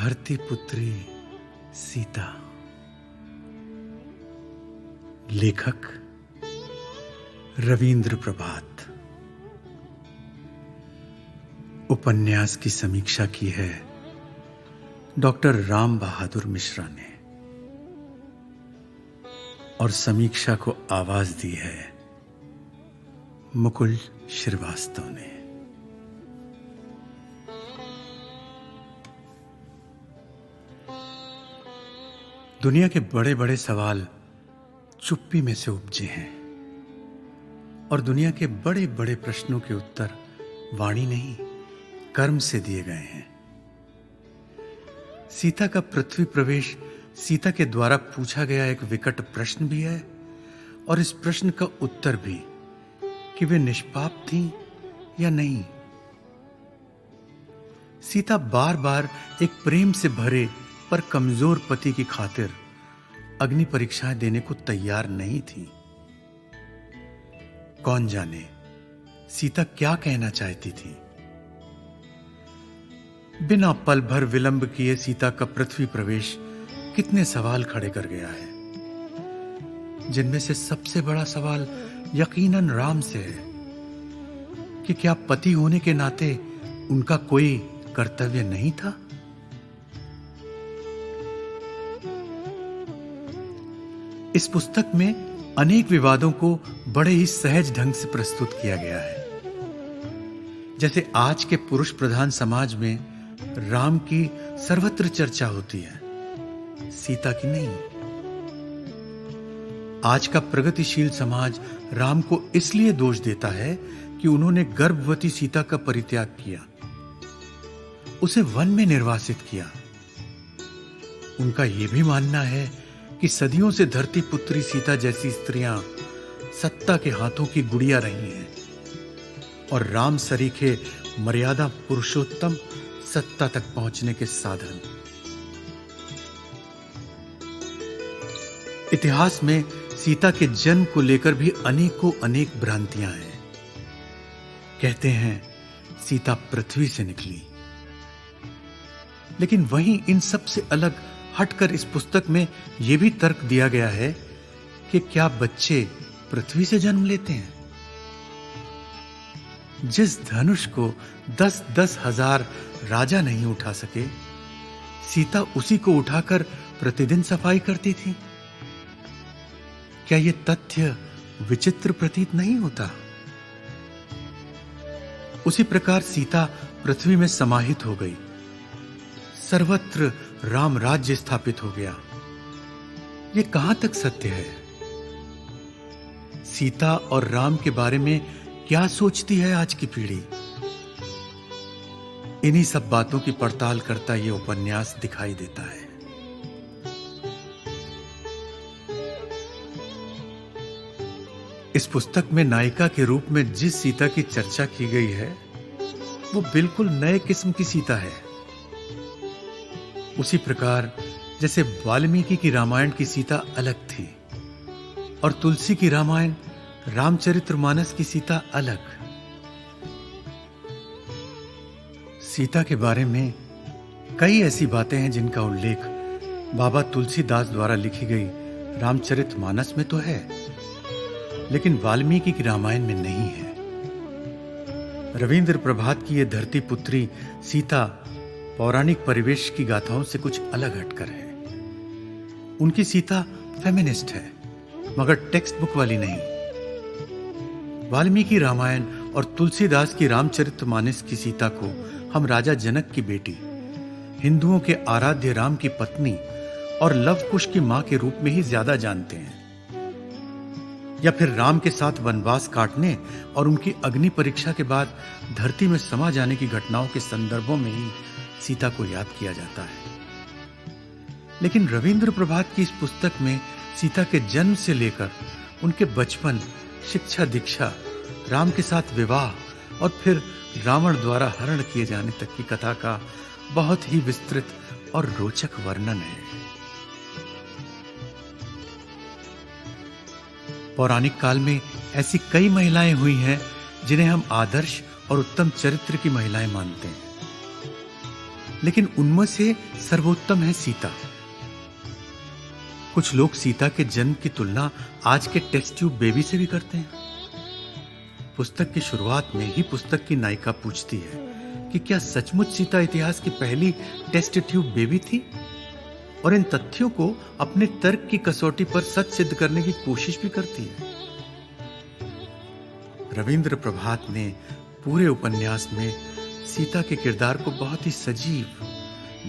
धरती पुत्री सीता। लेखक रविंद्र प्रभात। उपन्यास की समीक्षा की है डॉक्टर राम बहादुर मिश्रा ने और समीक्षा को आवाज दी है मुकुल श्रीवास्तव ने। दुनिया के बड़े बड़े सवाल चुप्पी में से उपजे हैं और दुनिया के बड़े बड़े प्रश्नों के उत्तर वाणी नहीं कर्म से दिए गए हैं। सीता का पृथ्वी प्रवेश सीता के द्वारा पूछा गया एक विकट प्रश्न भी है और इस प्रश्न का उत्तर भी कि वे निष्पाप थीं या नहीं। सीता बार बार एक प्रेम से भरे पर कमजोर पति की खातिर अग्नि परीक्षाएं देने को तैयार नहीं थी। कौन जाने सीता क्या कहना चाहती थी। बिना पल भर विलंब किए सीता का पृथ्वी प्रवेश कितने सवाल खड़े कर गया है, जिनमें से सबसे बड़ा सवाल यकीनन राम से है कि क्या पति होने के नाते उनका कोई कर्तव्य नहीं था। इस पुस्तक में अनेक विवादों को बड़े ही सहज ढंग से प्रस्तुत किया गया है। जैसे आज के पुरुष प्रधान समाज में राम की सर्वत्र चर्चा होती है, सीता की नहीं। आज का प्रगतिशील समाज राम को इसलिए दोष देता है कि उन्होंने गर्भवती सीता का परित्याग किया, उसे वन में निर्वासित किया। उनका यह भी मानना है कि सदियों से धरती पुत्री सीता जैसी स्त्रियां सत्ता के हाथों की गुड़िया रही हैं और राम सरीखे मर्यादा पुरुषोत्तम सत्ता तक पहुंचने के साधन। इतिहास में सीता के जन्म को लेकर भी अनेकों अनेक भ्रांतियां हैं। कहते हैं सीता पृथ्वी से निकली, लेकिन वहीं इन सब से अलग हटकर इस पुस्तक में यह भी तर्क दिया गया है कि क्या बच्चे पृथ्वी से जन्म लेते हैं। जिस धनुष को 10-10 हजार राजा नहीं उठा सके, सीता उसी को उठाकर प्रतिदिन सफाई करती थी। क्या यह तथ्य विचित्र प्रतीत नहीं होता। उसी प्रकार सीता पृथ्वी में समाहित हो गई, सर्वत्र राम राज्य स्थापित हो गया। यह कहां तक सत्य है। सीता और राम के बारे में क्या सोचती है आज की पीढ़ी। इन्हीं सब बातों की पड़ताल करता यह उपन्यास दिखाई देता है। इस पुस्तक में नायिका के रूप में जिस सीता की चर्चा की गई है वो बिल्कुल नए किस्म की सीता है। उसी प्रकार जैसे वाल्मीकि की रामायण की सीता अलग थी और तुलसी की रामायण रामचरितमानस की सीता अलग। सीता के बारे में कई ऐसी बातें हैं जिनका उल्लेख बाबा तुलसीदास द्वारा लिखी गई रामचरितमानस में तो है, लेकिन वाल्मीकि की रामायण में नहीं है। रविंद्र प्रभात की यह धरती पुत्री सीता पौराणिक परिवेश की गाथाओं से कुछ अलग हटकर है। उनकी सीता फेमिनिस्ट है, मगर टेक्स्ट बुक वाली नहीं। वाल्मीकि रामायण और तुलसीदास की रामचरितमानस की सीता को हम राजा जनक की बेटी, हिंदुओं के आराध्य राम की पत्नी और लव कुश की मां के रूप में ही ज्यादा जानते हैं, या फिर राम के साथ वनवास काटने और उनकी अग्नि परीक्षा के बाद धरती में समा जाने की घटनाओं के संदर्भों में ही सीता को याद किया जाता है। लेकिन रविंद्र प्रभात की इस पुस्तक में सीता के जन्म से लेकर उनके बचपन, शिक्षा दीक्षा, राम के साथ विवाह और फिर रावण द्वारा हरण किए जाने तक की कथा का बहुत ही विस्तृत और रोचक वर्णन है। पौराणिक काल में ऐसी कई महिलाएं हुई हैं जिन्हें हम आदर्श और उत्तम चरित्र की महिलाएं मानते हैं। लेकिन उनमें से सर्वोत्तम है सीता। कुछ लोग सीता के जन्म की तुलना आज के टेस्ट ट्यूब बेबी से भी करते हैं। पुस्तक की शुरुआत में ही पुस्तक की नायिका पूछती है कि क्या सचमुच सीता इतिहास की पहली टेस्ट ट्यूब बेबी थी, और इन तथ्यों को अपने तर्क की कसौटी पर सच सिद्ध करने की कोशिश भी करती है। रविंद्र प्रभात ने पूरे उपन्यास में सीता के किरदार को बहुत ही सजीव,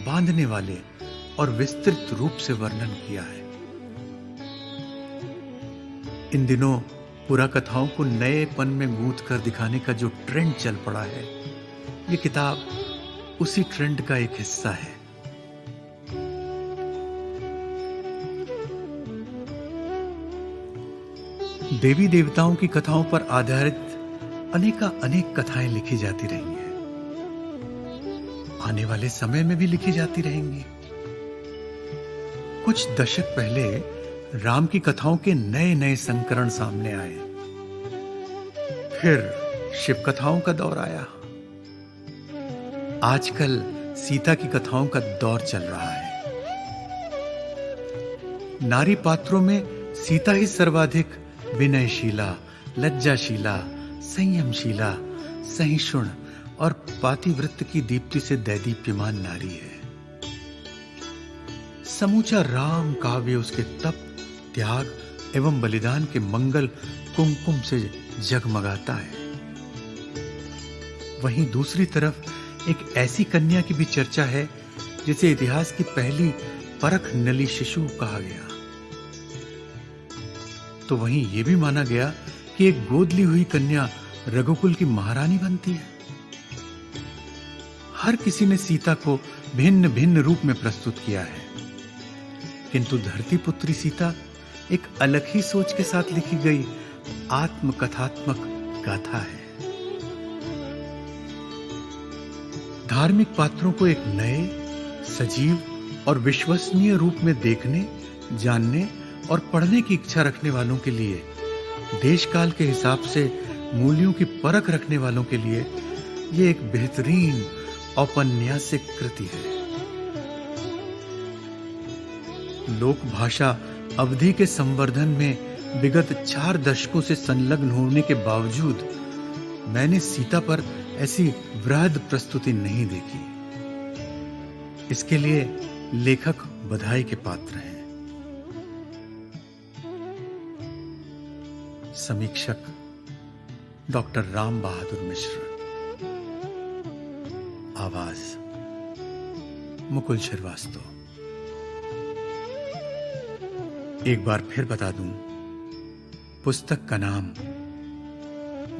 बांधने वाले और विस्तृत रूप से वर्णन किया है। इन दिनों पुराकथाओं को नएपन में गूंथ कर दिखाने का जो ट्रेंड चल पड़ा है, ये किताब उसी ट्रेंड का एक हिस्सा है। देवी देवताओं की कथाओं पर आधारित अनेक कथाएं लिखी जाती रही हैं, आने वाले समय में भी लिखी जाती रहेंगी। कुछ दशक पहले राम की कथाओं के नए नए संस्करण सामने आए। फिर शिव कथाओं का दौर आया। आजकल सीता की कथाओं का दौर चल रहा है। नारी पात्रों में सीता ही सर्वाधिक विनयशीला, लज्जाशीला, संयमशीला, सहिष्णु और पातिव्रत्य की दीप्ति से दैदीप्यमान नारी है। समूचा राम काव्य उसके तप, त्याग एवं बलिदान के मंगल कुमकुम से जगमगाता है। वहीं दूसरी तरफ एक ऐसी कन्या की भी चर्चा है जिसे इतिहास की पहली परख नली शिशु कहा गया। तो वहीं यह भी माना गया कि एक गोद ली हुई कन्या रघुकुल की महारानी बनती है। हर किसी ने सीता को भिन्न भिन्न रूप में प्रस्तुत किया है, किंतु धरती पुत्री सीता एक अलग ही सोच के साथ लिखी गई आत्मकथात्मक गाथा है। धार्मिक पात्रों को एक नए, सजीव और विश्वसनीय रूप में देखने, जानने और पढ़ने की इच्छा रखने वालों के लिए, देश काल के हिसाब से मूल्यों की परख रखने वालों के लिए यह एक बेहतरीन औपन्यासिक कृति है। लोक भाषा अवधि के संवर्धन में विगत 4 दशकों से संलग्न होने के बावजूद मैंने सीता पर ऐसी वृहद प्रस्तुति नहीं देखी। इसके लिए लेखक बधाई के पात्र हैं। समीक्षक डॉक्टर राम बहादुर मिश्र। आवाज मुकुल श्रीवास्तव। एक बार फिर बता दूं, पुस्तक का नाम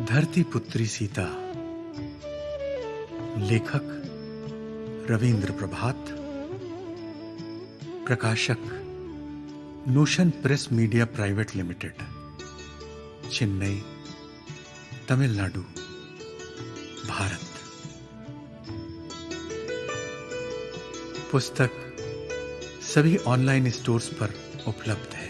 धरती पुत्री सीता, लेखक रविंद्र प्रभात, प्रकाशक notion press media private limited, Chennai, Tamil Nadu, Bharat. पुस्तक सभी ऑनलाइन स्टोर्स पर उपलब्ध है।